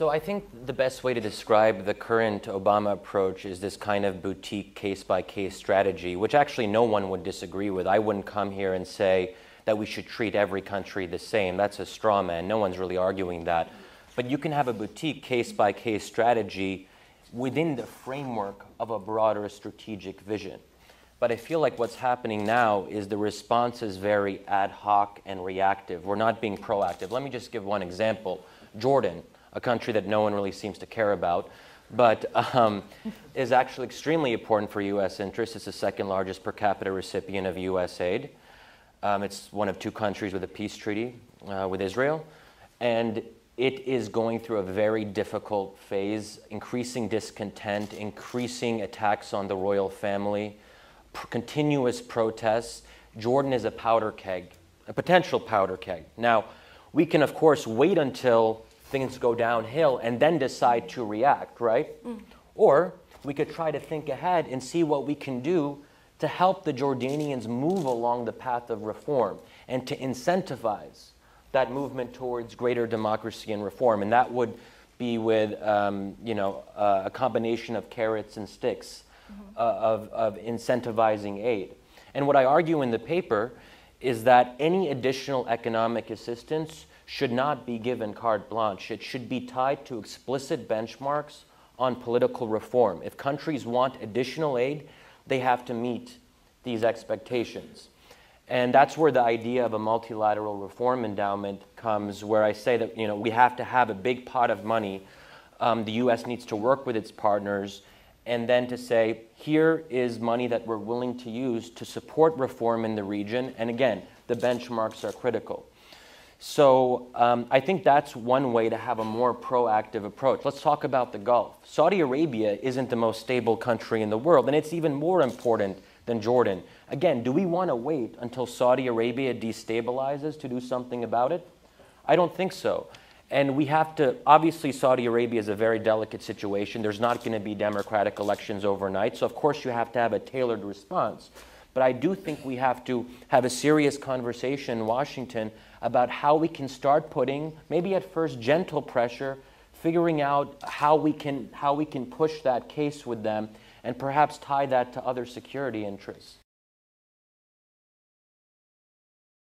So I think the best way to describe the current Obama approach is this kind of boutique case-by-case strategy, which actually no one would disagree with. I wouldn't come here and say that we should treat every country the same. That's a straw man. No one's really arguing that. But you can have a boutique case-by-case strategy within the framework of a broader strategic vision. But I feel like what's happening now is the response is very ad hoc and reactive. We're not being proactive. Let me just give one example. Jordan, a country that no one really seems to care about, but is actually extremely important for U.S. interests. It's the second largest per capita recipient of U.S. aid. It's one of two countries with a peace treaty with Israel. And it is going through a very difficult phase, increasing discontent, increasing attacks on the royal family, continuous protests. Jordan is a powder keg, a potential powder keg. Now, we can, of course, wait until things go downhill and then decide to react, right? Or we could try to think ahead and see what we can do to help the Jordanians move along the path of reform and to incentivize that movement towards greater democracy and reform. And that would be with a combination of carrots and sticks, of incentivizing aid. And what I argue in the paper is that any additional economic assistance should not be given carte blanche. It should be tied to explicit benchmarks on political reform. If countries want additional aid, they have to meet these expectations. And that's where the idea of a multilateral reform endowment comes, where I say that we have to have a big pot of money. The U.S. needs to work with its partners and then to say, here is money that we're willing to use to support reform in the region. And again, the benchmarks are critical. So I think that's one way to have a more proactive approach. Let's talk about the Gulf. Saudi Arabia isn't the most stable country in the world, and it's even more important than Jordan. Again, do we want to wait until Saudi Arabia destabilizes to do something about it? I don't think so. And we have to, obviously Saudi Arabia is a very delicate situation. There's not going to be democratic elections overnight, so of course you have to have a tailored response. But I do think we have to have a serious conversation in Washington about how we can start putting, maybe at first gentle pressure, figuring out how we can push that case with them and perhaps tie that to other security interests.